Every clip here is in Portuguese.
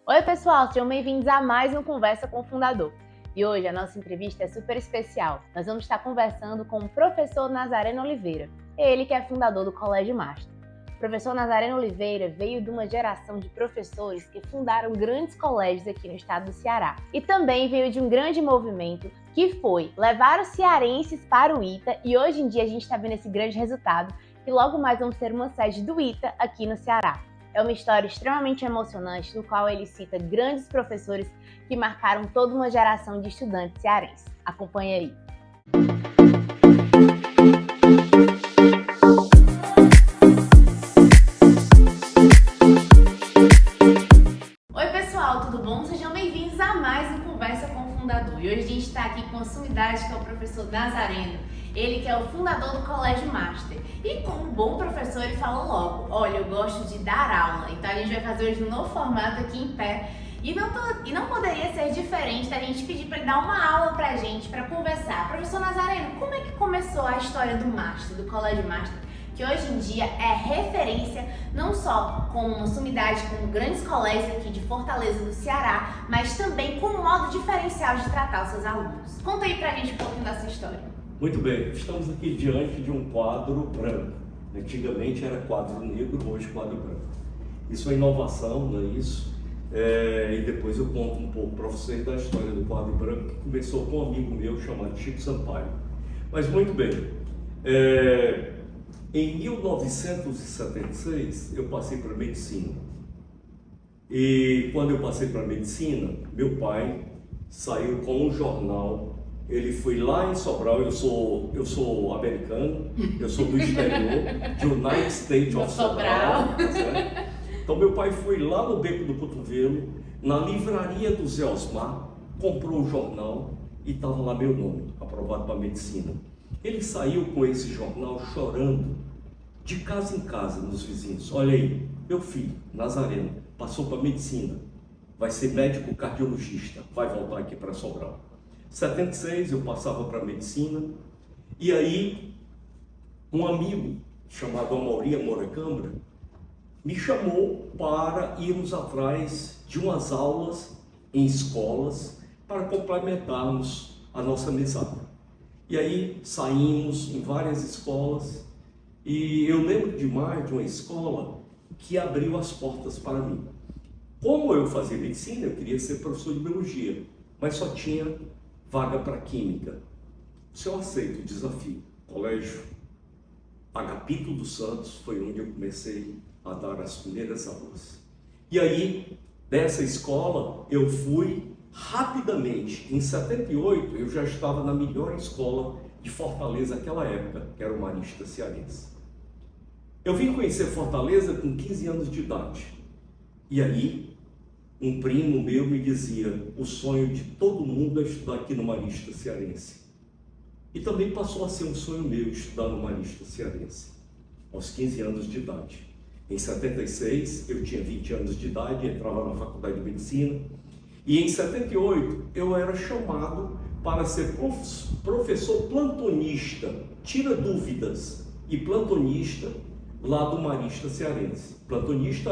Oi pessoal, sejam bem-vindos a mais um Conversa com o Fundador. E hoje a nossa entrevista é super especial. Nós vamos estar conversando com o professor Nazareno Oliveira, ele que é fundador do Colégio Master. O professor Nazareno Oliveira veio de uma geração de professores que fundaram grandes colégios aqui no estado do Ceará. E também veio de um grande movimento que foi levar os cearenses para o ITA, e hoje em dia a gente está vendo esse grande resultado, que logo mais vamos ter uma sede do ITA aqui no Ceará. É uma história extremamente emocionante, no qual ele cita grandes professores que marcaram toda uma geração de estudantes cearenses. Acompanhe aí. Oi pessoal, tudo bom? Sejam bem-vindos a mais um Conversa com o Fundador. E hoje a gente está aqui com a sumidade, que é o professor Nazareno. Ele que é o fundador do Colégio Master. E como bom professor, ele fala logo: olha, eu gosto de dar aula. Então a gente vai fazer hoje um novo formato aqui em pé. E não poderia ser diferente da gente pedir para ele dar uma aula pra gente, para conversar. Professor Nazareno, como é que começou a história do Master, do Colégio Master, que hoje em dia é referência não só como uma sumidade, como grandes colégios aqui de Fortaleza, do Ceará, mas também com um modo diferencial de tratar os seus alunos? Conta aí pra gente um pouquinho dessa história. Muito bem, estamos aqui diante de um quadro branco. Antigamente era quadro negro, hoje quadro branco. Isso é inovação, não é isso? E depois eu conto um pouco para vocês da história do quadro branco, que começou com um amigo meu chamado Chico Sampaio. Mas muito bem, em 1976 eu passei para medicina. E quando eu passei para medicina, meu pai saiu com um jornal. Ele foi lá em Sobral. Eu sou americano, eu sou do exterior, de United States of Sobral. Certo? Então meu pai foi lá no Beco do Cotovelo, na livraria do Zé Osmar, comprou o jornal e estava lá meu nome, aprovado para medicina. Ele saiu com esse jornal chorando, de casa em casa, nos vizinhos. Olha aí, meu filho, Nazareno, passou para medicina, vai ser médico cardiologista, vai voltar aqui para Sobral. Em 76 eu passava para medicina, e aí um amigo chamado Amaury Moura Câmara me chamou para irmos atrás de umas aulas em escolas para complementarmos a nossa mesada. E aí saímos em várias escolas, e eu lembro demais de uma escola que abriu as portas para mim. Como eu fazia medicina, eu queria ser professor de biologia, mas só tinha vaga para química. Se eu aceito o desafio, Colégio Agapito dos Santos foi onde eu comecei a dar as primeiras aulas. E aí, dessa escola, eu fui rapidamente. Em 78, eu já estava na melhor escola de Fortaleza naquela época, que era o Marista Cearense. Eu vim conhecer Fortaleza com 15 anos de idade. E aí, um primo meu me dizia: o sonho de todo mundo é estudar aqui no Marista Cearense. E também passou a ser um sonho meu estudar no Marista Cearense, aos 15 anos de idade. Em 76, eu tinha 20 anos de idade, entrava na faculdade de medicina. E em 78, eu era chamado para ser professor plantonista, tira dúvidas, e plantonista lá do Marista Cearense. Plantonista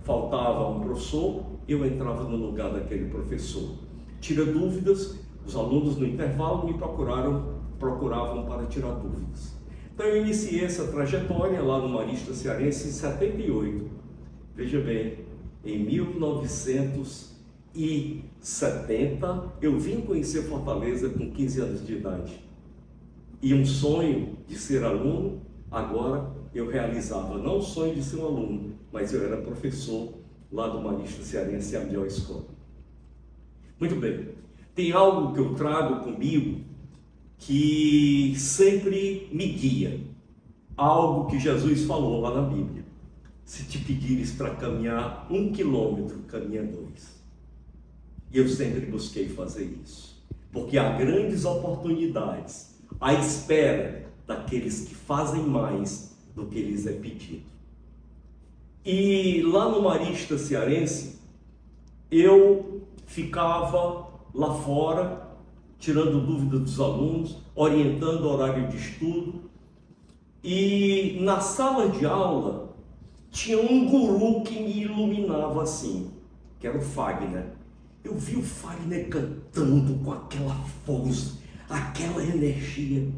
faltava um professor, eu entrava no lugar daquele professor. Tira dúvidas, os alunos no intervalo me procuravam para tirar dúvidas. Então eu iniciei essa trajetória lá no Marista Cearense em 78. Veja bem, em 1970 eu vim conhecer Fortaleza com 15 anos de idade. E um sonho de ser aluno, agora eu realizava não o sonho de ser um aluno, mas eu era professor lá do Marista Cearense, a melhor escola. Muito bem, tem algo que eu trago comigo que sempre me guia, algo que Jesus falou lá na Bíblia: se te pedires para caminhar 1 quilômetro, caminha 2. E eu sempre busquei fazer isso, porque há grandes oportunidades à espera daqueles que fazem mais do que lhes é pedido. E lá no Marista Cearense, eu ficava lá fora, tirando dúvidas dos alunos, orientando o horário de estudo. E na sala de aula tinha um guru que me iluminava assim: que era o Fagner. Eu vi o Fagner cantando com aquela força, aquela energia.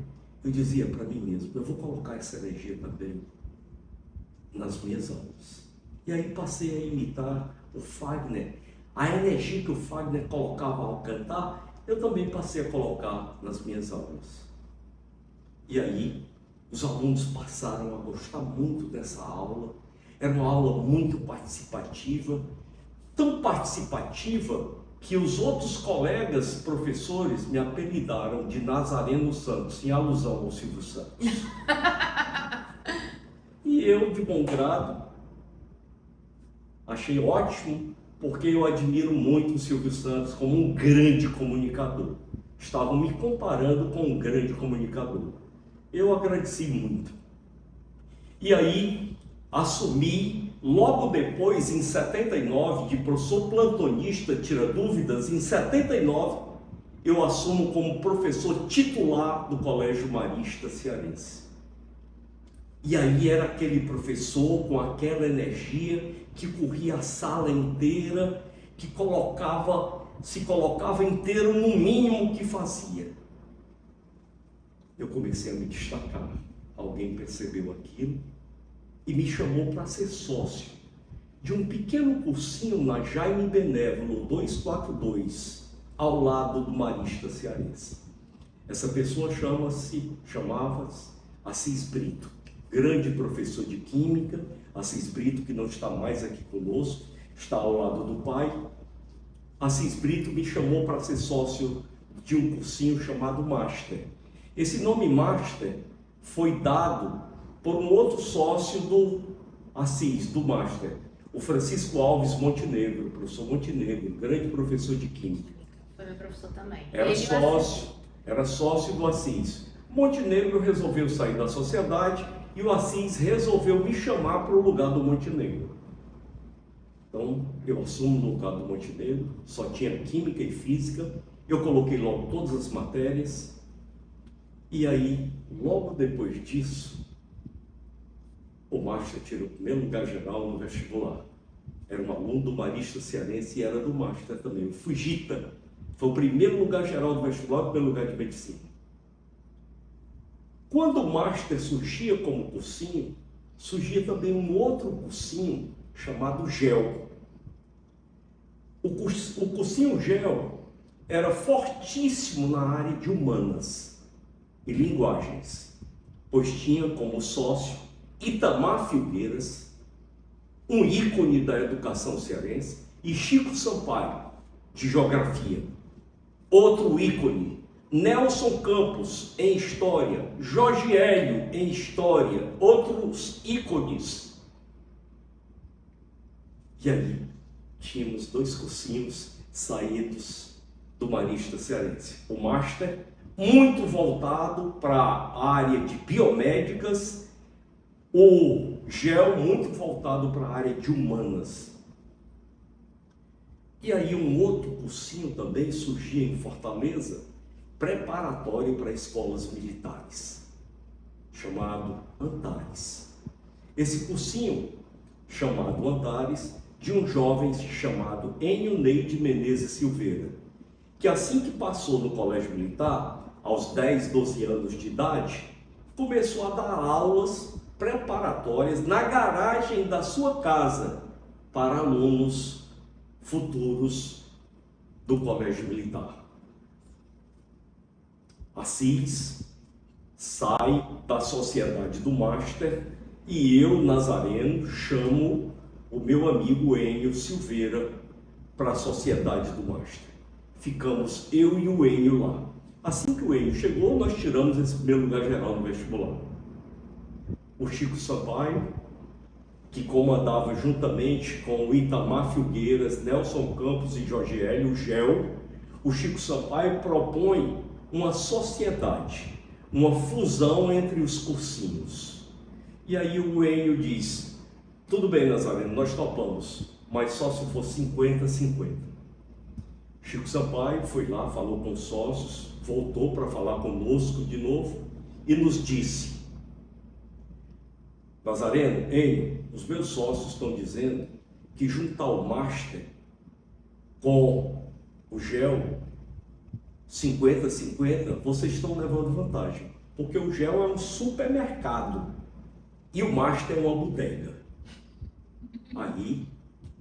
Eu dizia para mim mesmo, eu vou colocar essa energia também nas minhas aulas. E aí passei a imitar o Fagner. A energia que o Fagner colocava ao cantar, eu também passei a colocar nas minhas aulas. E aí, os alunos passaram a gostar muito dessa aula. Era uma aula muito participativa, tão participativa que os outros colegas professores me apelidaram de Nazareno Santos, em alusão ao Silvio Santos. E eu, de bom grado, achei ótimo, porque eu admiro muito o Silvio Santos como um grande comunicador. Estavam me comparando com um grande comunicador. Eu agradeci muito. E aí, assumi, logo depois, em 79, de professor plantonista, tira dúvidas, em 79, eu assumo como professor titular do Colégio Marista Cearense. E aí era aquele professor com aquela energia que corria a sala inteira, que se colocava inteiro no mínimo que fazia. Eu comecei a me destacar. Alguém percebeu aquilo e me chamou para ser sócio de um pequeno cursinho na Jaime Benévolo 242, ao lado do Marista Cearense. Essa pessoa chamava-se Assis Brito, grande professor de Química. Assis Brito, que não está mais aqui conosco, está ao lado do pai. Assis Brito me chamou para ser sócio de um cursinho chamado Master. Esse nome Master foi dado por um outro sócio do Assis, do Master, o Francisco Alves Montenegro, professor Montenegro, grande professor de Química. Foi meu professor também. Era sócio do Assis. Montenegro resolveu sair da sociedade e o Assis resolveu me chamar para o lugar do Montenegro. Então, eu assumo no lugar do Montenegro, só tinha Química e Física, eu coloquei logo todas as matérias. E aí, logo depois disso, o Master tirou o primeiro lugar geral no vestibular. Era um aluno do Marista Cearense e era do Master também. O Fujita foi o primeiro lugar geral do vestibular e o primeiro lugar de medicina. Quando o Master surgia como cursinho, surgia também um outro cursinho chamado GEL. O cursinho GEL era fortíssimo na área de humanas e linguagens, pois tinha como sócio Itamar Filgueiras, um ícone da educação cearense, e Chico Sampaio, de geografia. Outro ícone, Nelson Campos, em história, Jorge Hélio, em história, outros ícones. E aí, tínhamos dois cursinhos saídos do Marista Cearense. O Master, muito voltado para a área de biomédicas, o GEL, muito voltado para a área de humanas. E aí um outro cursinho também surgia em Fortaleza, preparatório para escolas militares, chamado Antares. Esse cursinho, chamado Antares, de um jovem chamado Enio Neide Menezes Silveira, que assim que passou no colégio militar, aos 10, 12 anos de idade, começou a dar aulas preparatórias na garagem da sua casa para alunos futuros do colégio militar. Assis sai da sociedade do Master e eu, Nazareno, chamo o meu amigo Enio Silveira para a sociedade do Master. Ficamos eu e o Enio lá. Assim que o Enio chegou, nós tiramos esse primeiro lugar geral no vestibular. O Chico Sampaio, que comandava juntamente com o Itamar Filgueiras, Nelson Campos e Jorge Hélio, o GEL, o Chico Sampaio propõe uma sociedade, uma fusão entre os cursinhos. E aí o Enio diz, tudo bem, Nazareno, nós topamos, mas só se for 50-50. Chico Sampaio foi lá, falou com os sócios, voltou para falar conosco de novo e nos disse, Nazareno, Enio, os meus sócios estão dizendo que juntar o Master com o GEL 50-50, vocês estão levando vantagem. Porque o GEL é um supermercado e o Master é uma bodega. Aí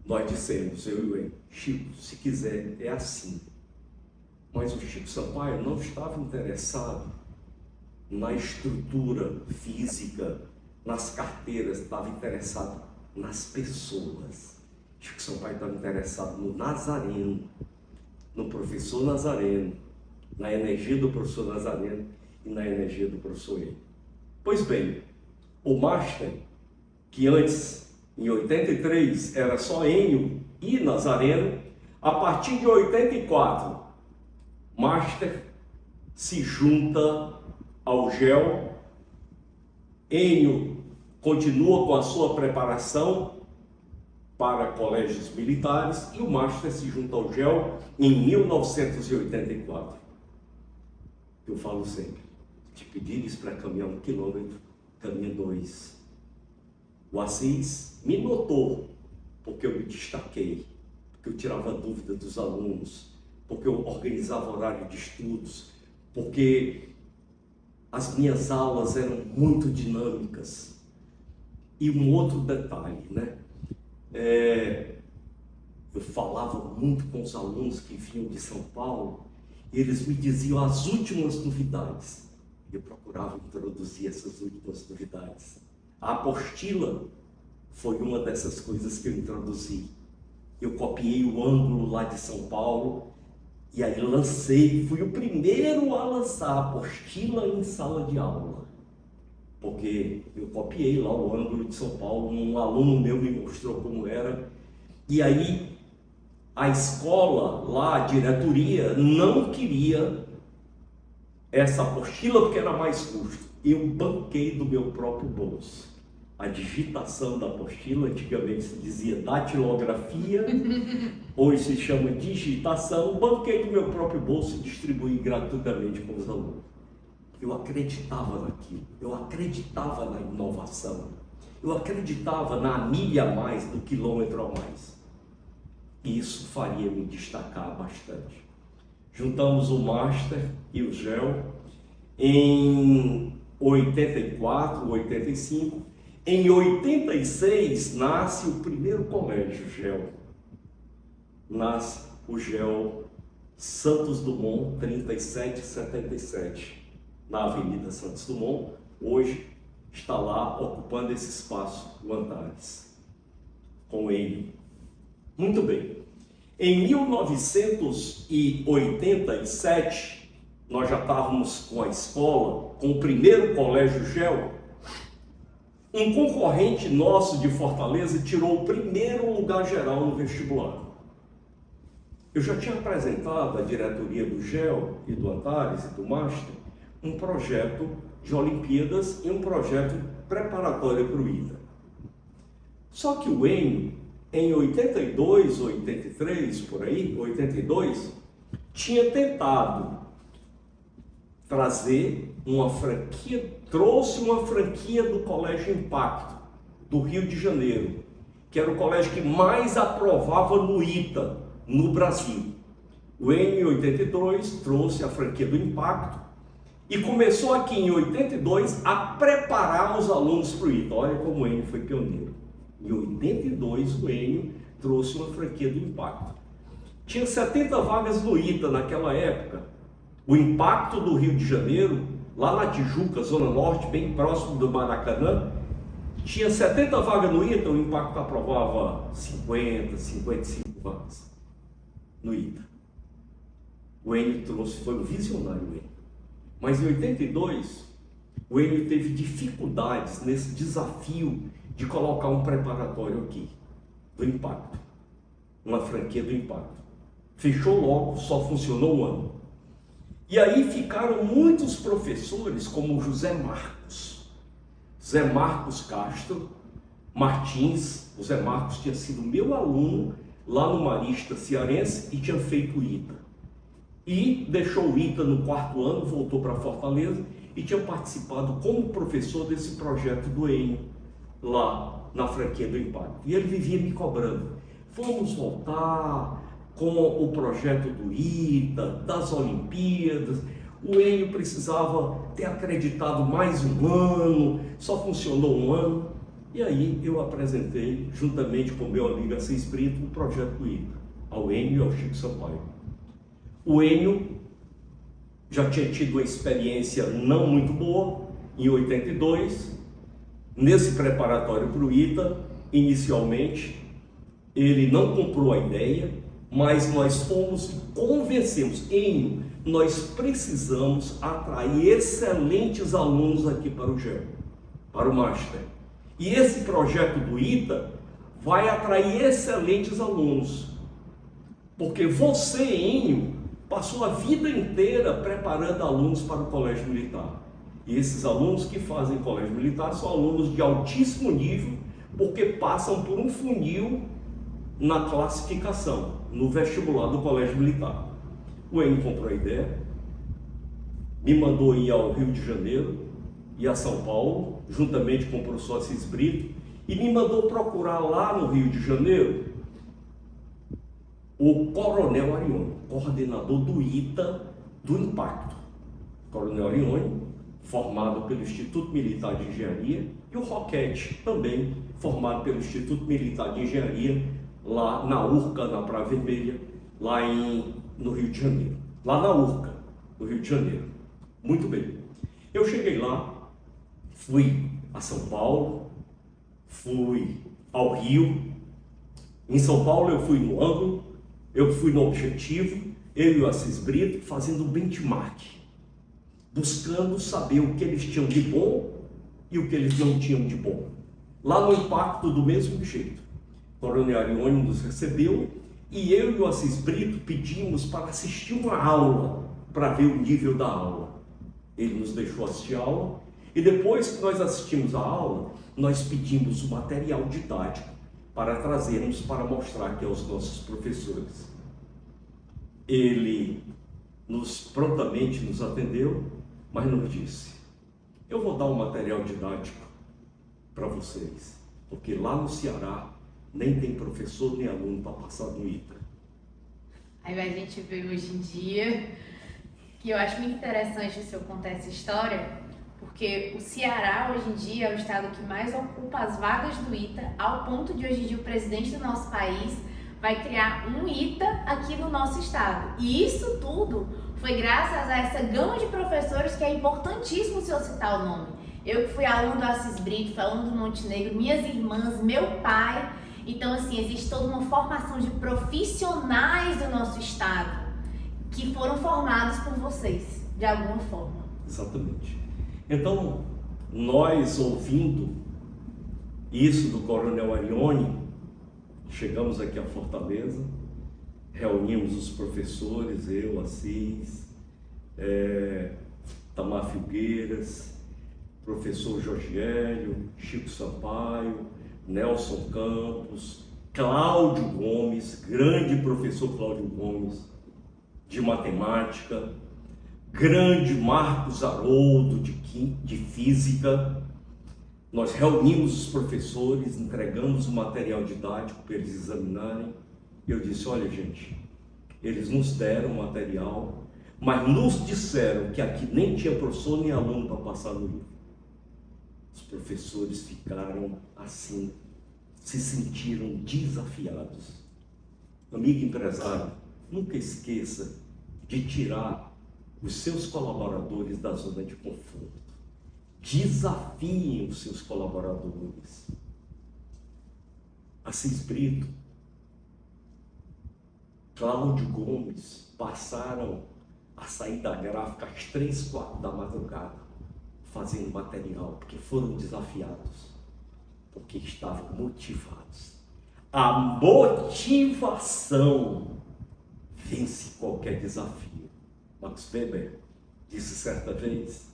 nós dissemos, eu e o Enio, Chico, se quiser é assim. Mas o Chico Sampaio não estava interessado na estrutura física, nas carteiras, estava interessado nas pessoas. Chico Sampaio estava interessado no Nazareno, no professor Nazareno, na energia do professor Nazareno e na energia do professor Enio. Pois bem, o Master, que antes, em 83, era só Enio e Nazareno, a partir de 84, Master se junta ao GEL, Enio continua com a sua preparação para colégios militares e o Master se junta ao GEL em 1984. Eu falo sempre, te pedires para caminhar 1 quilômetro, caminha 2. O Assis me notou, porque eu me destaquei, porque eu tirava dúvida dos alunos, porque eu organizava horário de estudos, porque as minhas aulas eram muito dinâmicas. E um outro detalhe, né? Eu falava muito com os alunos que vinham de São Paulo e eles me diziam as últimas novidades. Eu procurava introduzir essas últimas novidades. A apostila foi uma dessas coisas que eu introduzi. Eu copiei o ângulo lá de São Paulo e aí lancei, fui o primeiro a lançar a apostila em sala de aula. Porque eu copiei lá o ângulo de São Paulo, um aluno meu me mostrou como era. E aí a escola lá, a diretoria, não queria essa apostila porque era mais custo. Eu banquei do meu próprio bolso. A digitação da apostila, antigamente se dizia datilografia, hoje se chama digitação, banquei do meu próprio bolso e distribuí gratuitamente com os alunos. Eu acreditava naquilo, eu acreditava na inovação, eu acreditava na milha a mais, no quilômetro a mais. E isso faria me destacar bastante. Juntamos o Master e o GEL em 84, 85. Em 86 nasce o primeiro colégio GEL. Nasce o GEL Santos Dumont 3777, na Avenida Santos Dumont. Hoje está lá ocupando esse espaço o Antares, com ele. Muito bem. Em 1987, nós já estávamos com a escola, com o primeiro colégio GEL. Um concorrente nosso de Fortaleza tirou o primeiro lugar geral no vestibular. Eu já tinha apresentado à diretoria do GEL e do Antares e do Master um projeto de Olimpíadas e um projeto preparatório para o ITA. Só que o Enio, em 82, 83, por aí, 82, tinha tentado trazer uma franquia, trouxe uma franquia do Colégio Impacto, do Rio de Janeiro, que era o colégio que mais aprovava no ITA, no Brasil. O Enio, em 82, trouxe a franquia do Impacto e começou aqui em 82 a preparar os alunos para o ITA. Olha como o Enio foi pioneiro. Em 82, o Enio trouxe uma franquia do Impacto. Tinha 70 vagas no ITA naquela época. O Impacto do Rio de Janeiro, lá na Tijuca, Zona Norte, bem próximo do Maracanã, tinha 70 vagas no ITA, o Impacto aprovava 50, 55 vagas no ITA. O Enio trouxe, foi um visionário o Enio. Mas em 82, o Enio teve dificuldades nesse desafio de colocar um preparatório aqui, do Impacto, uma franquia do Impacto. Fechou logo, só funcionou um ano. E aí ficaram muitos professores, como o José Marcos Castro Martins. O Zé Marcos tinha sido meu aluno lá no Marista Cearense e tinha feito o ITA. E deixou o ITA no 4º ano, voltou para Fortaleza e tinha participado como professor desse projeto do Enio, lá na franquia do Impacto. E ele vivia me cobrando, vamos voltar, com o projeto do ITA, das Olimpíadas. O Enio precisava ter acreditado mais um ano, só funcionou um ano. E aí eu apresentei, juntamente com meu amigo Assis Brito, o projeto do ITA, ao Enio e ao Chico Sampaio. O Enio já tinha tido uma experiência não muito boa, em 82, nesse preparatório para o ITA. Inicialmente, ele não comprou a ideia, mas nós fomos e convencemos. Enio, nós precisamos atrair excelentes alunos aqui para o GEO, para o Master. E esse projeto do ITA vai atrair excelentes alunos, porque você, Enio, passou a vida inteira preparando alunos para o Colégio Militar. E esses alunos que fazem Colégio Militar são alunos de altíssimo nível, porque passam por um funil na classificação, no vestibular do Colégio Militar. O Enio comprou a ideia, me mandou ir ao Rio de Janeiro e a São Paulo, juntamente com o professor Assis Brito, e me mandou procurar lá no Rio de Janeiro o Coronel Arione, coordenador do ITA do Impacto. Coronel Arione, formado pelo Instituto Militar de Engenharia, e o Roquete, também formado pelo Instituto Militar de Engenharia, lá na URCA, na Praia Vermelha, lá no Rio de Janeiro. Lá na URCA, no Rio de Janeiro. Muito bem. Eu cheguei lá, fui a São Paulo, fui ao Rio. Em São Paulo eu fui no ângulo, eu fui no objetivo, eu e o Assis Brito, fazendo benchmark, buscando saber o que eles tinham de bom e o que eles não tinham de bom. Lá no Impacto, do mesmo jeito. O Coronel Arione nos recebeu e eu e o Assis Brito pedimos para assistir uma aula, para ver o nível da aula. Ele nos deixou assistir a aula e depois que nós assistimos a aula, nós pedimos o material didático para trazermos para mostrar aqui aos nossos professores. Ele prontamente nos atendeu, mas nos disse: eu vou dar um material didático para vocês, porque lá no Ceará nem tem professor nem aluno para passar no ITA. Aí a gente vê hoje em dia, que eu acho muito interessante o senhor contar essa história, porque o Ceará hoje em dia é o estado que mais ocupa as vagas do ITA, ao ponto de hoje em dia o presidente do nosso país vai criar um ITA aqui no nosso estado. E isso tudo foi graças a essa gama de professores que é importantíssimo o senhor citar o nome. Eu que fui aluno do Assis Brito, fui aluno do Montenegro, minhas irmãs, meu pai. Então, assim, existe toda uma formação de profissionais do nosso estado que foram formados por vocês, de alguma forma. Exatamente. Então, nós ouvindo isso do Coronel Arione, chegamos aqui a Fortaleza, reunimos os professores, eu, Assis, Tamar Filgueiras, professor Jorge Hélio, Chico Sampaio, Nelson Campos, Cláudio Gomes, grande professor Cláudio Gomes, de matemática, grande Marcos Haroldo, de física. Nós reunimos os professores, entregamos o material didático para eles examinarem. Eu disse: olha, gente, eles nos deram o material, mas nos disseram que aqui nem tinha professor nem aluno para passar no livro. Os professores ficaram assim, se sentiram desafiados. Amigo empresário, nunca esqueça de tirar os seus colaboradores da zona de conforto. Desafiem os seus colaboradores. Assis Brito, Cláudio Gomes passaram a sair da gráfica às 3, 4 da madrugada, fazendo material, porque foram desafiados, porque estavam motivados. A motivação vence qualquer desafio. Max Weber disse certa vez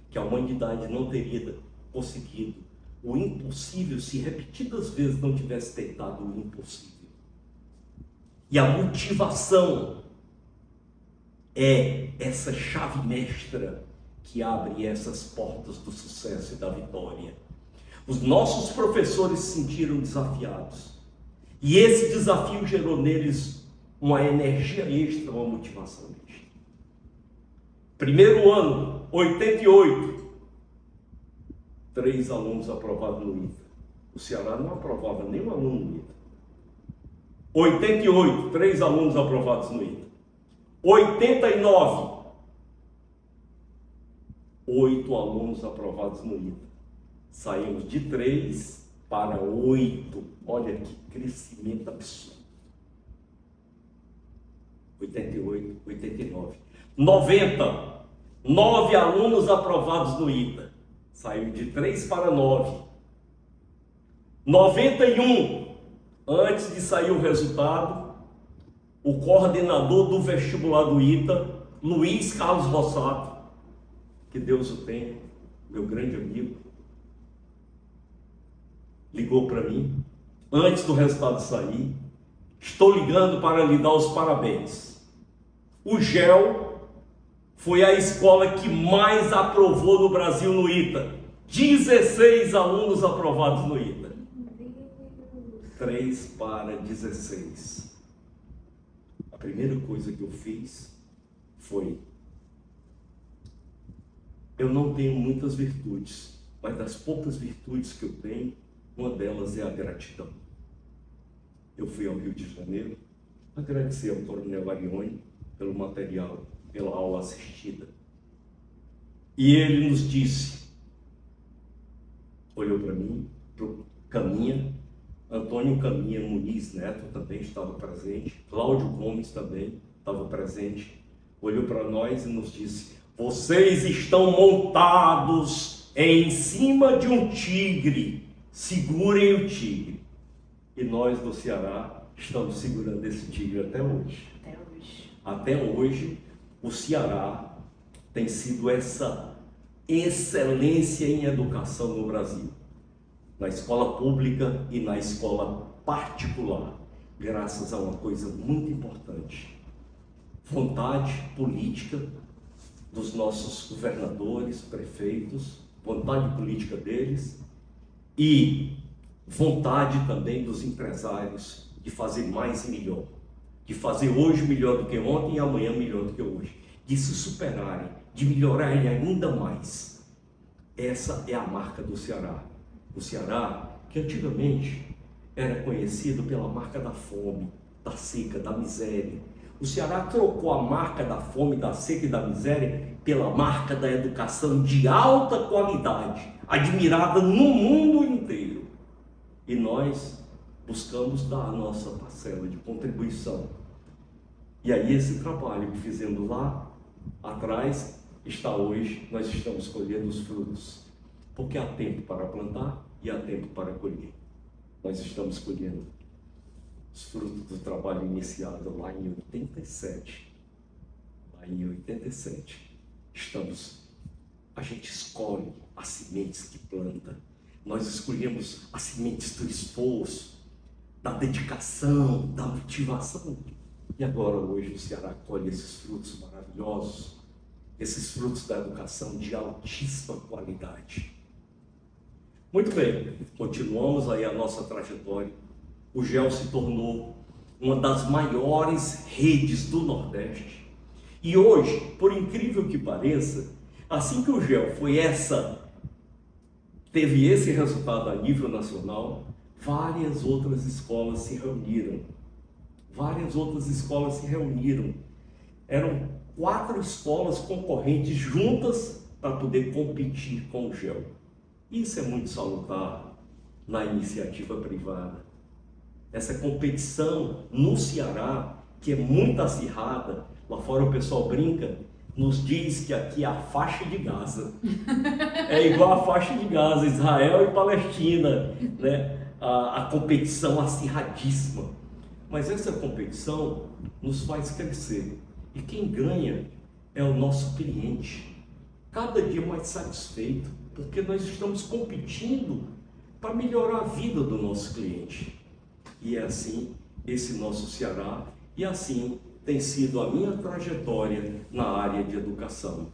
que a humanidade não teria conseguido o impossível se repetidas vezes não tivesse tentado o impossível. E a motivação é essa chave mestra que abre essas portas do sucesso e da vitória. Os nossos professores se sentiram desafiados. E esse desafio gerou neles uma energia extra, uma motivação extra. Primeiro ano, 88, 3 alunos aprovados no ITA. O Ceará não aprovava nenhum aluno no ITA. 88, 3 alunos aprovados no ITA. 89, 8 alunos aprovados no ITA. Saímos de 3 para 8. Olha que crescimento absurdo. 88, 89. 90, 9 alunos aprovados no ITA. Saiu de 3 para 9. 91, antes de sair o resultado, o coordenador do vestibular do ITA, Luiz Carlos Rossato, que Deus o tenha, meu grande amigo, ligou para mim, antes do resultado sair: estou ligando para lhe dar os parabéns. O GEL foi a escola que mais aprovou no Brasil no ITA. 16 alunos aprovados no ITA. 3 para 16. A primeira coisa que eu fiz foi: eu não tenho muitas virtudes, mas das poucas virtudes que eu tenho, uma delas é a gratidão. Eu fui ao Rio de Janeiro agradecer ao Coronel Arione pelo material, pela aula assistida. E ele nos disse, olhou para mim, para o Caminha, Antônio Caminha Muniz Neto também estava presente, Cláudio Gomes também estava presente, olhou para nós e nos disse: vocês estão montados em cima de um tigre, segurem o tigre. E nós do Ceará estamos segurando esse tigre até hoje. Até hoje, o Ceará tem sido essa excelência em educação no Brasil, na escola pública e na escola particular, graças a uma coisa muito importante: vontade política dos nossos governadores, prefeitos, vontade política deles e vontade também dos empresários de fazer mais e melhor, de fazer hoje melhor do que ontem e amanhã melhor do que hoje, de se superarem, de melhorarem ainda mais. Essa é a marca do Ceará. O Ceará, que antigamente era conhecido pela marca da fome, da seca, da miséria. O Ceará trocou a marca da fome, da seca e da miséria pela marca da educação de alta qualidade, admirada no mundo inteiro. E nós buscamos dar a nossa parcela de contribuição. E aí esse trabalho que fizemos lá atrás está hoje, nós estamos colhendo os frutos. Porque há tempo para plantar e há tempo para colher. Nós estamos colhendo os frutos do trabalho iniciado lá em 87. Lá em 87. A gente escolhe as sementes que planta. Nós escolhemos as sementes do esforço, da dedicação, da motivação. E agora, hoje, o Ceará colhe esses frutos maravilhosos, esses frutos da educação de altíssima qualidade. Muito bem, continuamos aí a nossa trajetória. O GEL se tornou uma das maiores redes do Nordeste. E hoje, por incrível que pareça, assim que o GEL teve esse resultado a nível nacional, várias outras escolas se reuniram. Eram 4 escolas concorrentes juntas para poder competir com o GEL. Isso é muito salutar na iniciativa privada. Essa competição no Ceará, que é muito acirrada, lá fora o pessoal brinca, nos diz que aqui é a faixa de Gaza. É igual a faixa de Gaza, Israel e Palestina, né? A competição acirradíssima. Mas essa competição nos faz crescer. E quem ganha é o nosso cliente. Cada dia mais satisfeito, porque nós estamos competindo para melhorar a vida do nosso cliente. E é assim esse nosso Ceará, e assim tem sido a minha trajetória na área de educação.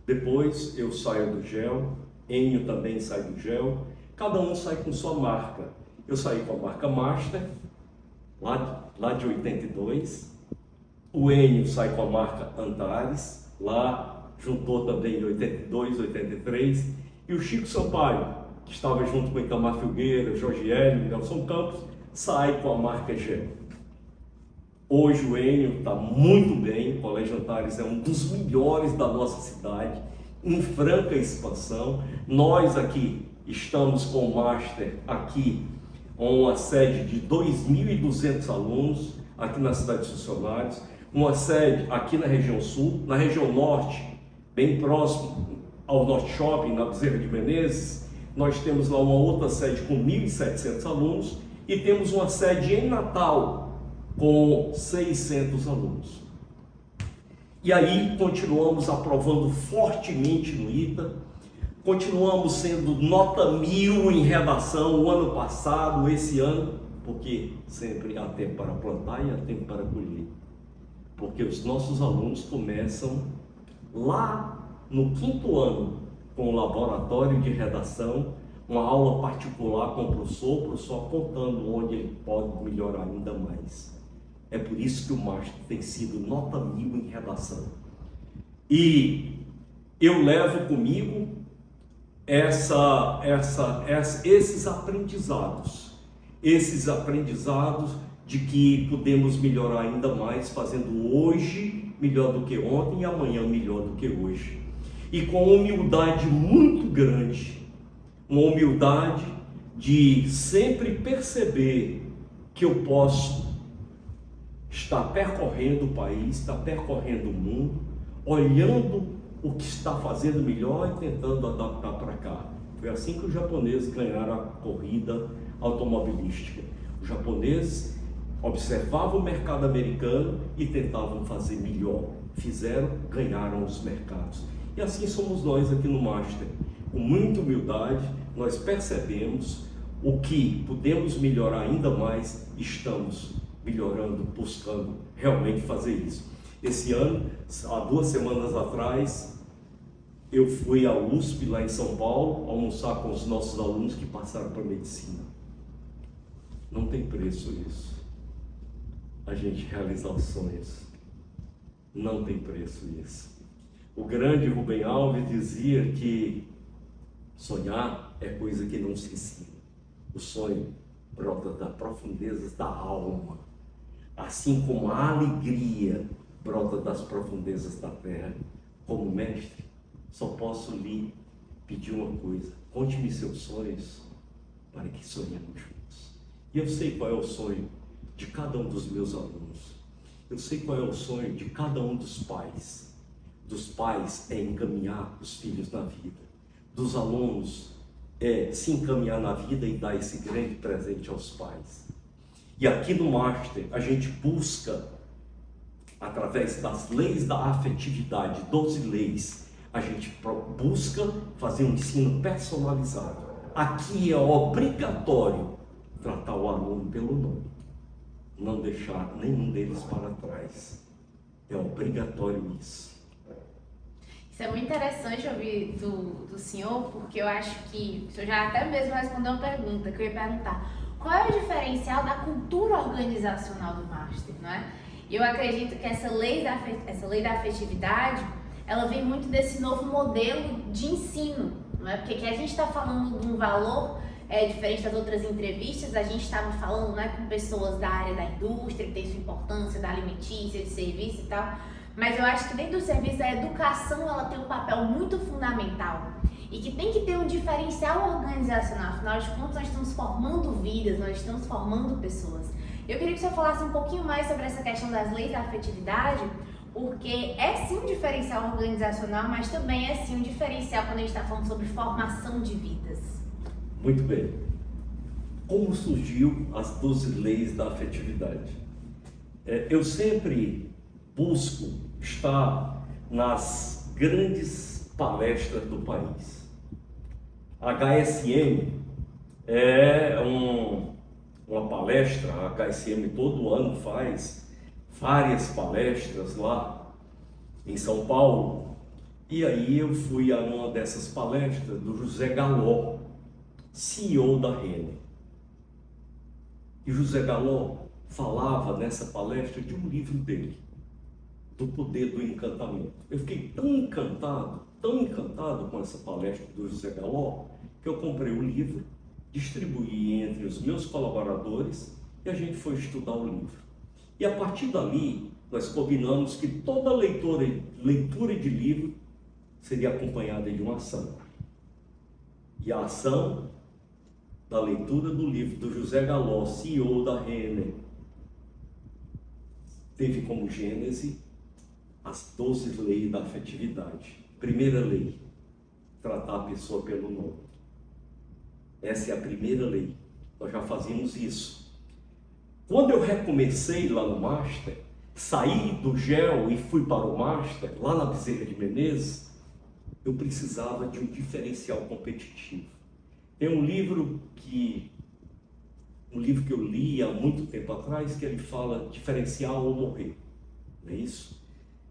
Depois eu saio do GEL, Enio também sai do GEL, cada um sai com sua marca. Eu saí com a marca Master, lá de 82, O Enio sai com a marca Antares, lá juntou também em 82, 83. E o Chico Sampaio, que estava junto com Itamar Filgueira, Jorge Hélio, Nelson Campos, sai com a marca Gel. Hoje o Enio está muito bem, o Colégio Antares é um dos melhores da nossa cidade, em franca expansão. Nós aqui estamos com o Master aqui, uma sede de 2.200 alunos, aqui na cidade de Funcionários, uma sede aqui na região sul, na região norte, bem próximo ao Norte Shopping, na Bezerra de Menezes. Nós temos lá uma outra sede com 1.700 alunos e temos uma sede em Natal com 600 alunos. E aí continuamos aprovando fortemente no ITA, continuamos sendo nota 1000 em redação o ano passado, esse ano, porque sempre há tempo para plantar e há tempo para colher. Porque os nossos alunos começam lá no 5º ano com o laboratório de redação, uma aula particular com o professor apontando onde ele pode melhorar ainda mais. É por isso que o Master tem sido nota 1000 em redação. E eu levo comigo esses aprendizados de que podemos melhorar ainda mais, fazendo hoje melhor do que ontem e amanhã melhor do que hoje. E com humildade muito grande, uma humildade de sempre perceber que eu posso estar percorrendo o país, estar percorrendo o mundo, olhando o que está fazendo melhor e tentando adaptar para cá. Foi assim que os japoneses ganharam a corrida automobilística. Os japoneses observavam o mercado americano e tentavam fazer melhor. Fizeram, ganharam os mercados. E assim somos nós aqui no Master. Com muita humildade, nós percebemos o que podemos melhorar ainda mais, estamos melhorando, buscando realmente fazer isso. Esse ano, há 2 semanas atrás, eu fui à USP, lá em São Paulo, almoçar com os nossos alunos que passaram para medicina. Não tem preço isso. A gente realizar os sonhos. Não tem preço isso. O grande Rubem Alves dizia que sonhar é coisa que não se ensina. O sonho brota das profundezas da alma, assim como a alegria brota das profundezas da terra. Como mestre, só posso lhe pedir uma coisa: conte-me seus sonhos para que sonhemos juntos. E eu sei qual é o sonho de cada um dos meus alunos. Eu sei qual é o sonho de cada um dos pais. Dos pais é encaminhar os filhos na vida. Dos alunos é se encaminhar na vida e dar esse grande presente aos pais. E aqui no Master a gente busca, através das leis da afetividade, 12 leis, a gente busca fazer um ensino personalizado. Aqui é obrigatório tratar o aluno pelo nome, não deixar nenhum deles para trás. É obrigatório isso. Isso é muito interessante ouvir do senhor, porque eu acho que o senhor já até mesmo respondeu uma pergunta que eu ia perguntar. Qual é o diferencial da cultura organizacional do Master, não é? E eu acredito que essa lei da afetividade, ela vem muito desse novo modelo de ensino, não é? Porque aqui a gente está falando de um valor diferente das outras entrevistas, a gente estava falando, né, com pessoas da área da indústria, que tem sua importância, da alimentícia, de serviço e tal. Mas eu acho que dentro do serviço a educação ela tem um papel muito fundamental e que tem que ter um diferencial organizacional. Afinal de contas, nós estamos formando vidas, nós estamos formando pessoas. Eu queria que você falasse um pouquinho mais sobre essa questão das leis da afetividade, porque é sim um diferencial organizacional, mas também é sim um diferencial quando a gente está falando sobre formação de vidas. Muito bem. Como surgiu as 12 leis da afetividade? Eu sempre busco estar nas grandes palestras do país. A HSM é uma palestra, a HSM todo ano faz várias palestras lá em São Paulo. E aí eu fui a uma dessas palestras do José Galó, CEO da Renner. E José Galó falava nessa palestra de um livro dele, do poder do encantamento. Eu fiquei tão encantado com essa palestra do José Galó, que eu comprei o livro, distribuí entre os meus colaboradores e a gente foi estudar o livro. E a partir dali, nós combinamos que toda leitura de livro seria acompanhada de uma ação. E a ação da leitura do livro do José Galó, CEO da Renner, teve como gênese as 12 leis da afetividade. Primeira lei, tratar a pessoa pelo nome. Essa é a primeira lei. Nós já fazíamos isso. Quando eu recomecei lá no Master, saí do GEL e fui para o Master, lá na Bezerra de Menezes, eu precisava de um diferencial competitivo. Tem um livro que eu li há muito tempo atrás, que ele fala diferencial ou morrer, não é isso?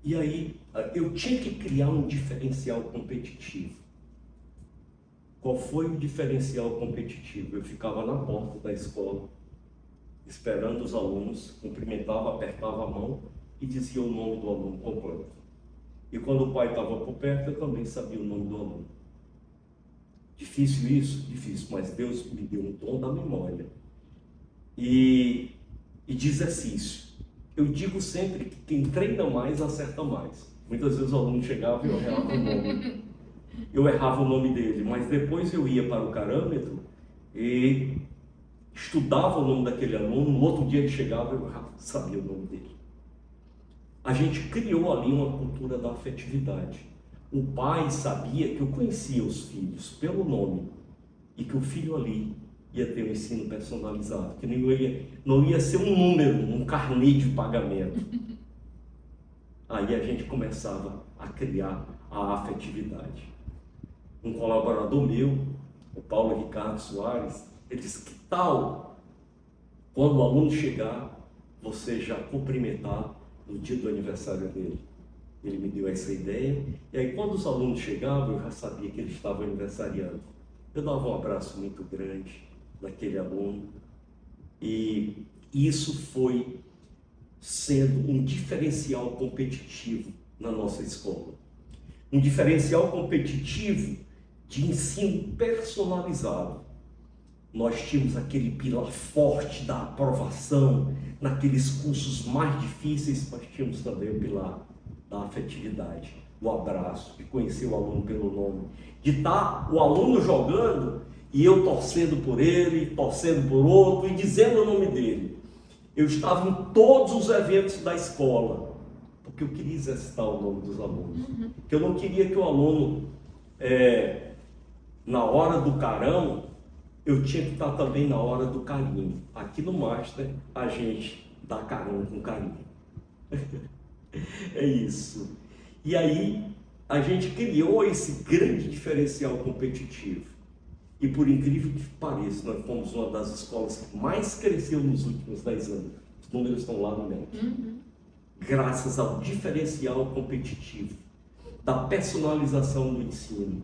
E aí, eu tinha que criar um diferencial competitivo. Qual foi o diferencial competitivo? Eu ficava na porta da escola, esperando os alunos, cumprimentava, apertava a mão e dizia o nome do aluno completo. E quando o pai estava por perto, eu também sabia o nome do aluno. Difícil isso? Difícil, mas Deus me deu um dom da memória. E de exercício. Eu digo sempre que quem treina mais, acerta mais. Muitas vezes o aluno chegava e eu errava o nome. Eu errava o nome dele, mas depois eu ia para o carâmetro e estudava o nome daquele aluno. No outro dia ele chegava e eu sabia o nome dele. A gente criou ali uma cultura da afetividade. O pai sabia que eu conhecia os filhos pelo nome e que o filho ali ia ter um ensino personalizado, que não ia ser um número, um carnê de pagamento. Aí a gente começava a criar a afetividade. Um colaborador meu, o Paulo Ricardo Soares, ele disse: que tal, quando o aluno chegar, você já cumprimentar no dia do aniversário dele? Ele me deu essa ideia, e aí quando os alunos chegavam, eu já sabia que eles estavam aniversariando. Eu dava um abraço muito grande daquele aluno, e isso foi sendo um diferencial competitivo na nossa escola. Um diferencial competitivo de ensino personalizado. Nós tínhamos aquele pilar forte da aprovação, naqueles cursos mais difíceis, mas tínhamos também o pilar da afetividade, do abraço, de conhecer o aluno pelo nome, de estar o aluno jogando e eu torcendo por ele, torcendo por outro e dizendo o nome dele. Eu estava em todos os eventos da escola, porque eu queria exercitar o nome dos alunos. Porque eu não queria que o aluno, na hora do carão, eu tinha que estar também na hora do carinho. Aqui no Master, a gente dá carão com carinho. É isso. E aí, a gente criou esse grande diferencial competitivo. E por incrível que pareça, nós fomos uma das escolas que mais cresceu nos últimos 10 anos. Os números estão lá no MEC. Graças ao diferencial competitivo, da personalização do ensino.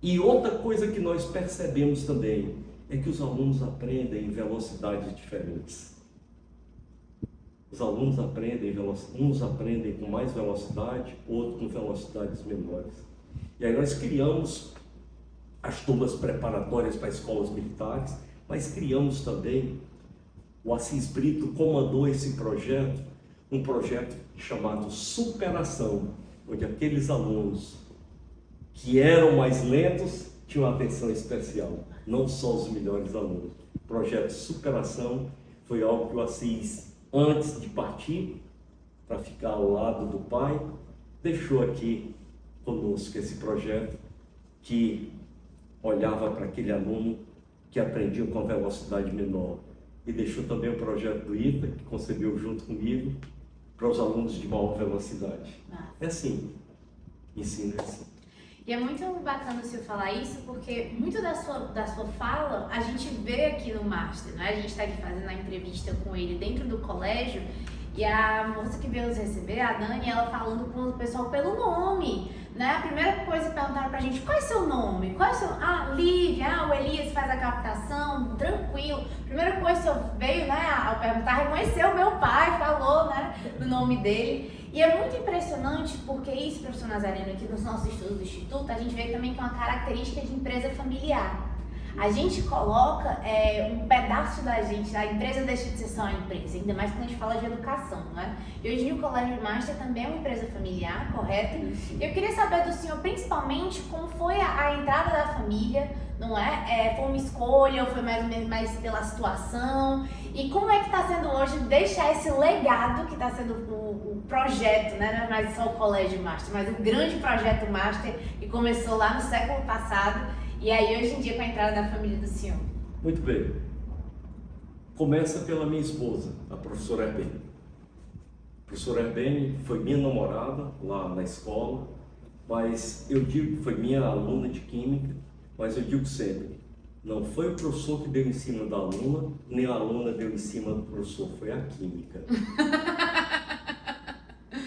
E outra coisa que nós percebemos também é que os alunos aprendem em velocidades diferentes. Os alunos aprendem, uns aprendem com mais velocidade, outros com velocidades menores. E aí nós criamos as turmas preparatórias para escolas militares, mas criamos também, o Assis Brito comandou esse projeto, um projeto chamado Superação, onde aqueles alunos que eram mais lentos tinham atenção especial, não só os melhores alunos. O projeto Superação foi algo que o Assis, antes de partir para ficar ao lado do pai, deixou aqui conosco esse projeto que olhava para aquele aluno que aprendia com velocidade menor, e deixou também o projeto do ITA, que concebeu junto comigo, para os alunos de maior velocidade. É assim, ensino é assim. E é muito bacana o senhor falar isso, porque muito da sua fala a gente vê aqui no Master, né? A gente está aqui fazendo a entrevista com ele dentro do colégio, e a moça que veio nos receber, a Dani, ela falando com o pessoal pelo nome, né? A primeira coisa que perguntaram pra gente: qual é seu nome? Qual é seu... Lívia, o Elias faz a captação, tranquilo. Primeira coisa que o senhor veio, né, ao perguntar, reconheceu o meu pai, falou, né, o nome dele. E é muito impressionante porque isso, professor Nazareno, aqui nos nossos estudos do Instituto, a gente vê também com a característica de empresa familiar. A gente coloca um pedaço da gente, a empresa deixa de ser só uma empresa, ainda mais quando a gente fala de educação, não é? E hoje em dia o Colégio Master também é uma empresa familiar, correto? Eu queria saber do senhor, principalmente, como foi a entrada da família, não é? Foi uma escolha ou foi mais pela situação? E como é que está sendo hoje deixar esse legado que está sendo o projeto, né? Não é mais só o Colégio Master, mas o grande projeto Master que começou lá no século passado. E aí, hoje em dia, com a entrada da família do senhor? Muito bem. Começa pela minha esposa, a professora Herbene. A professora Herbene foi minha namorada lá na escola, mas eu digo, foi minha aluna de química, mas eu digo sempre, não foi o professor que deu em cima da aluna, nem a aluna deu em cima do professor, foi a química.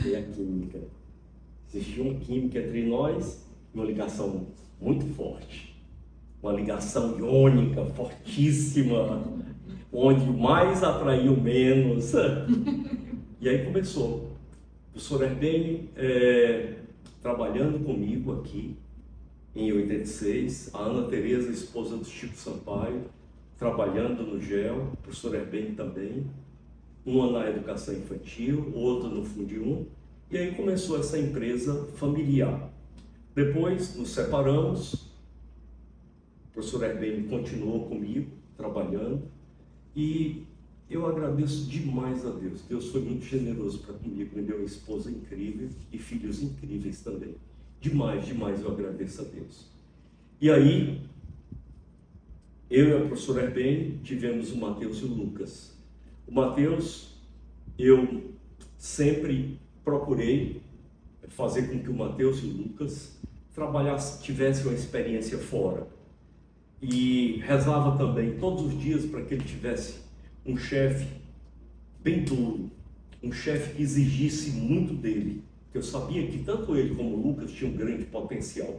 Foi a química. Existia uma química entre nós, uma ligação muito forte. Uma ligação iônica, fortíssima, onde mais atraiu menos. E aí começou. O professor Herbene trabalhando comigo aqui, em 86, a Ana Tereza, esposa do Chico Sampaio, trabalhando no GEL, o professor Herbene também, uma na educação infantil, outra no Fundium, e aí começou essa empresa familiar. Depois nos separamos. O professor Herbene continuou comigo, trabalhando, e eu agradeço demais a Deus. Deus foi muito generoso para comigo, me deu uma esposa incrível e filhos incríveis também. Demais, demais eu agradeço a Deus. E aí, eu e a professora Herbene tivemos o Mateus e o Lucas. O Mateus, eu sempre procurei fazer com que o Mateus e o Lucas tivessem uma experiência fora. E rezava também todos os dias para que ele tivesse um chefe bem duro, um chefe que exigisse muito dele, porque eu sabia que tanto ele como o Lucas tinham um grande potencial.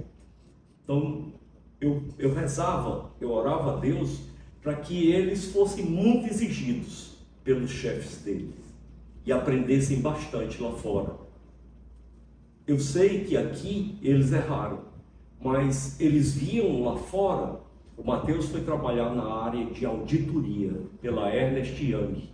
Então eu rezava, eu orava a Deus para que eles fossem muito exigidos pelos chefes deles e aprendessem bastante lá fora. Eu sei que aqui eles erraram, mas eles viam lá fora. O Mateus foi trabalhar na área de auditoria pela Ernst Young.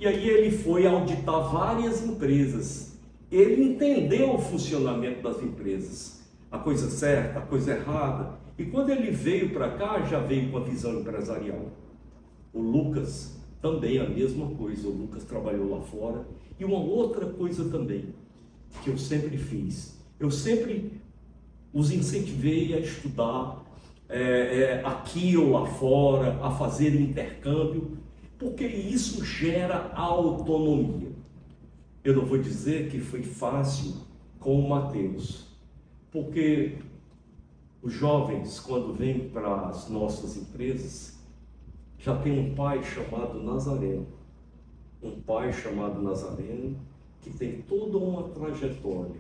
E aí ele foi auditar várias empresas. Ele entendeu o funcionamento das empresas, a coisa certa, a coisa errada. E quando ele veio para cá, já veio com a visão empresarial. O Lucas também a mesma coisa. O Lucas trabalhou lá fora. E uma outra coisa também, que eu sempre fiz. Eu sempre os incentivei a estudar, aqui ou lá fora, a fazer intercâmbio, porque isso gera autonomia. Eu não vou dizer que foi fácil com o Mateus, porque os jovens, quando vêm para as nossas empresas, já tem um pai chamado Nazareno, que tem toda uma trajetória,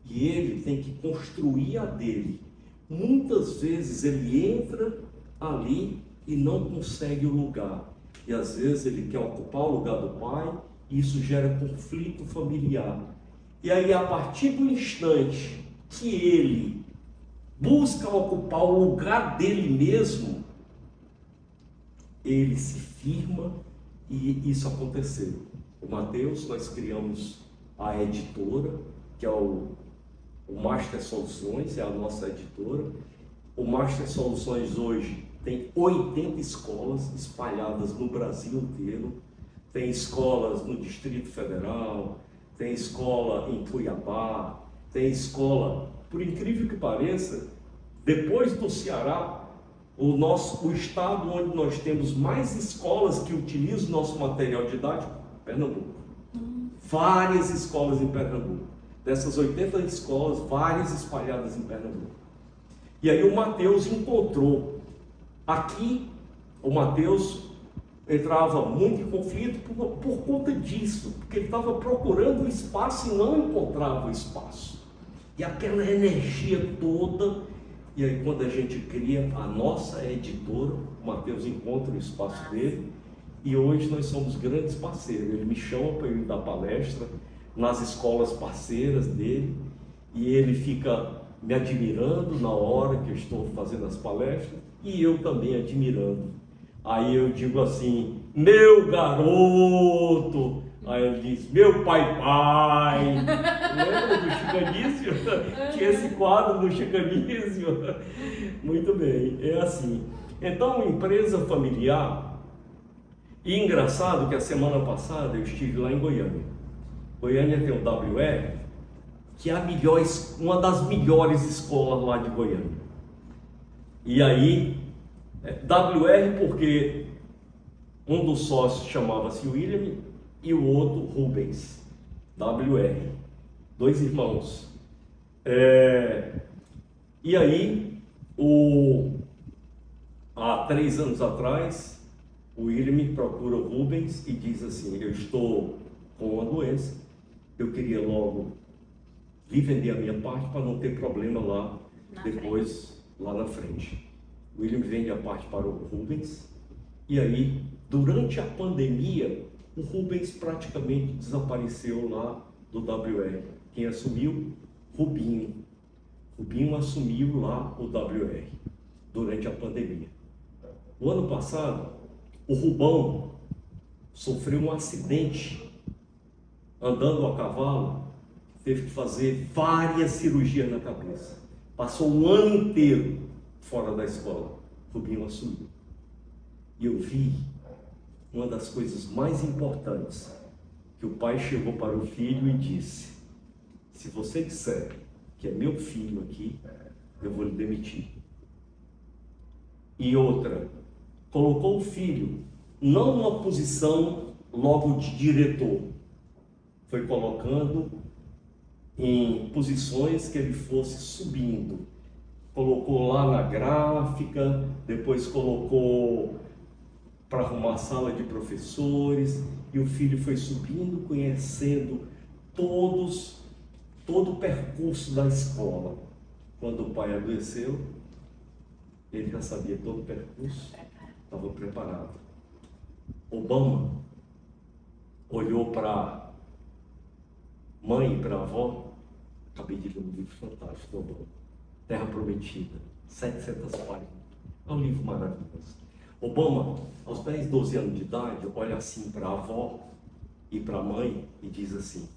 e ele tem que construir a dele. Muitas vezes ele entra ali e não consegue o lugar. E às vezes ele quer ocupar o lugar do pai, e isso gera conflito familiar. E aí, a partir do instante que ele busca ocupar o lugar dele mesmo, ele se firma, e isso aconteceu. O Mateus, nós criamos a editora, que é o Master Soluções, é a nossa editora. O Master Soluções hoje tem 80 escolas espalhadas no Brasil inteiro. Tem escolas no Distrito Federal, tem escola em Cuiabá, tem escola, por incrível que pareça, depois do Ceará, o estado onde nós temos mais escolas que utilizam o nosso material didático, Pernambuco. Várias escolas em Pernambuco. Dessas 80 escolas, várias espalhadas em Pernambuco. E aí o Mateus encontrou. Aqui, o Mateus entrava muito em conflito por conta disso, porque ele estava procurando o espaço e não encontrava o espaço. E aquela energia toda, e aí quando a gente cria a nossa editora, o Mateus encontra o espaço dele, e hoje nós somos grandes parceiros. Ele me chama para eu ir dar palestra nas escolas parceiras dele, e ele fica me admirando na hora que eu estou fazendo as palestras, e eu também admirando. Aí eu digo assim, meu garoto! Aí ele diz, meu pai! Lembra do Chico Anísio? Tinha esse quadro do Chico Anísio. Muito bem, é assim. Então, empresa familiar, e engraçado que a semana passada eu estive lá em Goiânia. Goiânia tem o WR, que é uma das melhores escolas lá de Goiânia. E aí, WR porque um dos sócios chamava-se William e o outro Rubens, WR, dois irmãos. E aí, há 3 anos atrás, o William procura o Rubens e diz assim, eu estou com uma doença, eu queria logo vir vender a minha parte para não ter problema lá lá na frente. O William vende a parte para o Rubens, e aí, durante a pandemia, o Rubens praticamente desapareceu lá do WR. Quem assumiu? Rubinho. Rubinho assumiu lá o WR durante a pandemia. O ano passado, o Rubão sofreu um acidente andando a cavalo, teve que fazer várias cirurgias na cabeça. Passou um ano inteiro fora da escola. Rubinho assumiu. E eu vi uma das coisas mais importantes, que o pai chegou para o filho e disse, se você disser que é meu filho aqui, eu vou lhe demitir. E outra, colocou o filho não numa posição logo de diretor, foi colocando em posições que ele fosse subindo. Colocou lá na gráfica, depois colocou para arrumar a sala de professores, e o filho foi subindo, conhecendo todo o percurso da escola. Quando o pai adoeceu, ele já sabia todo o percurso, estava preparado. Obama olhou para mãe e para a avó, acabei de ler um livro fantástico do Obama, Terra Prometida, 700 páginas, é um livro maravilhoso. Obama, aos 10, 12 anos de idade, olha assim para a avó e para a mãe e diz assim,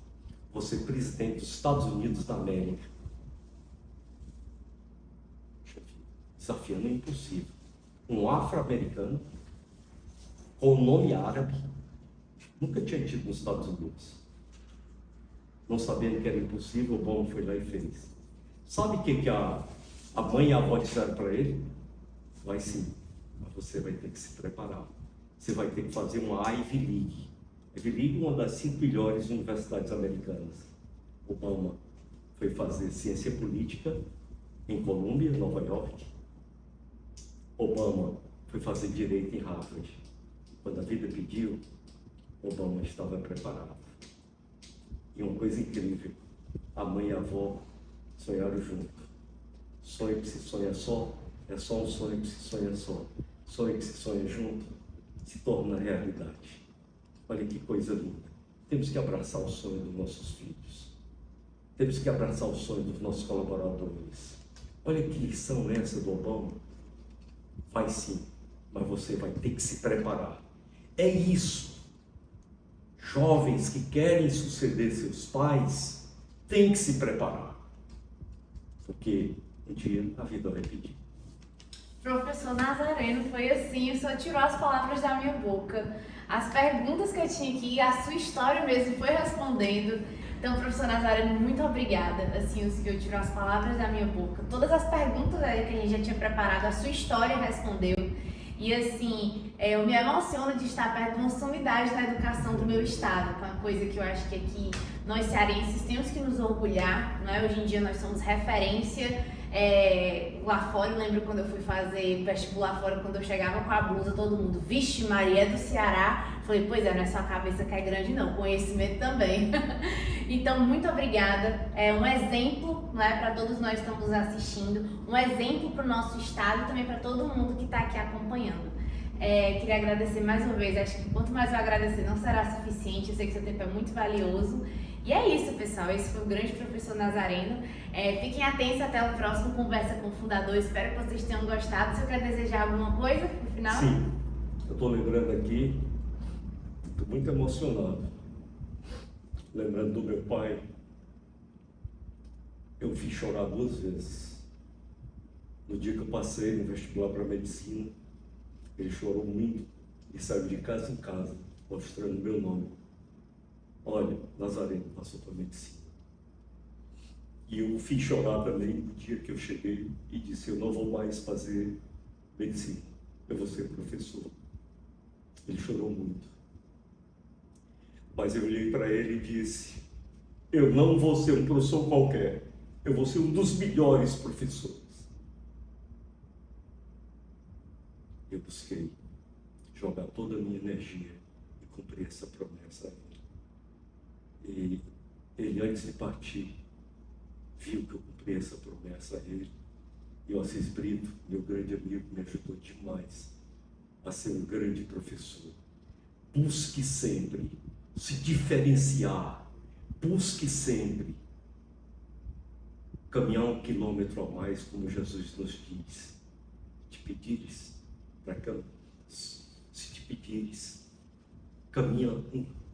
vou ser presidente dos Estados Unidos da América. Desafiando o impossível. Um afro-americano com nome árabe, nunca tinha tido nos Estados Unidos. Não sabendo que era impossível, Obama foi lá e fez. Sabe o que a mãe e a avó disseram para ele? Vai sim, mas você vai ter que se preparar. Você vai ter que fazer uma Ivy League. Ivy League é uma das 5 melhores universidades americanas. Obama foi fazer ciência política em Colômbia, Nova York. Obama foi fazer direito em Harvard. Quando a vida pediu, Obama estava preparado. E uma coisa incrível, a mãe e a avó sonharam junto. Sonho que se sonha só, é só um sonho que se sonha só. Sonho que se sonha junto, se torna realidade. Olha que coisa linda. Temos que abraçar o sonho dos nossos filhos. Temos que abraçar o sonho dos nossos colaboradores. Olha que lição essa do Obama. Vai sim, mas você vai ter que se preparar. É isso. Jovens que querem suceder seus pais, têm que se preparar. Porque um dia a vida vai pedir. Professor Nazareno, foi assim, o senhor tirou as palavras da minha boca. As perguntas que eu tinha aqui, a sua história mesmo foi respondendo. Então, professor Nazareno, muito obrigada. Assim, o senhor tirou as palavras da minha boca. Todas as perguntas que a gente já tinha preparado, a sua história respondeu. E assim, eu me emociono de estar perto de uma sumidade na educação do meu estado, que é uma coisa que eu acho que aqui nós cearenses temos que nos orgulhar, não é? Hoje em dia nós somos referência lá fora. Eu lembro quando eu fui fazer vestibular fora, quando eu chegava com a blusa, todo mundo, vixe Maria, é do Ceará. Falei, pois é, não é só a cabeça que é grande não, conhecimento também. Então, muito obrigada. É um exemplo, não é, para todos nós que estamos assistindo, um exemplo para o nosso estado e também para todo mundo que está aqui acompanhando. Queria agradecer mais uma vez. Acho que quanto mais eu agradecer não será suficiente. Eu sei que seu tempo é muito valioso E é isso, pessoal. Esse foi o grande professor Nazareno. Fiquem atentos até o próximo Conversa com o Fundador. Espero que vocês tenham gostado. Você quer desejar alguma coisa no final? Sim, eu estou lembrando aqui, estou muito emocionado. Lembrando do meu pai, eu fiz chorar 2 vezes. No dia que eu passei no vestibular para medicina, ele chorou muito e saiu de casa em casa, mostrando meu nome. Olha, Nazareno passou para medicina. E eu fiz chorar também no dia que eu cheguei e disse, eu não vou mais fazer medicina, eu vou ser professor. Ele chorou muito. Mas eu olhei para ele e disse, eu não vou ser um professor qualquer, eu vou ser um dos melhores professores. Eu busquei jogar toda a minha energia e cumprir essa promessa a ele. E ele, antes de partir, viu que eu cumpri essa promessa a ele. E o Assis Brito, meu grande amigo, me ajudou demais a ser um grande professor. Busque sempre se diferenciar, busque sempre caminhar 1 quilômetro a mais, como Jesus nos diz. Se te pedires,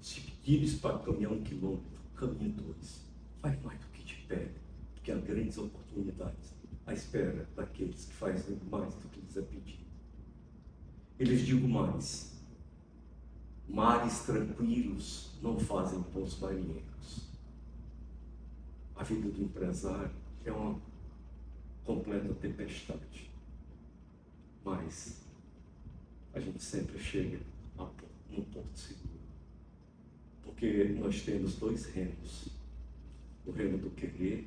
se pedires para caminhar 1 quilômetro, caminha 2. Faz mais do que te pede, porque há grandes oportunidades à espera daqueles que fazem mais do que lhes é pedido. Eu lhes digo mais, mares tranquilos não fazem bons marinheiros. A vida do empresário é uma completa tempestade, mas a gente sempre chega num porto seguro, porque nós temos 2 remos, o remo do querer,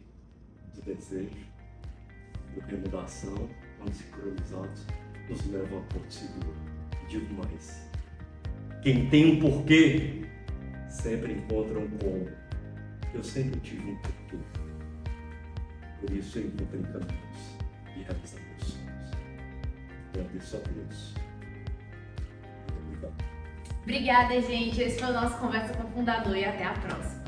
do desejo, e o remo da ação, quando sincronizados, nos levam a porto seguro. E digo mais, quem tem um porquê, sempre encontra um como. Eu sempre tive um porquê, por isso eu encontrei caminhos e realizar meus sonhos. Agradeço a Deus. Muito obrigado. Obrigada, gente. Esse foi o nosso Conversa com o Fundador e até a próxima.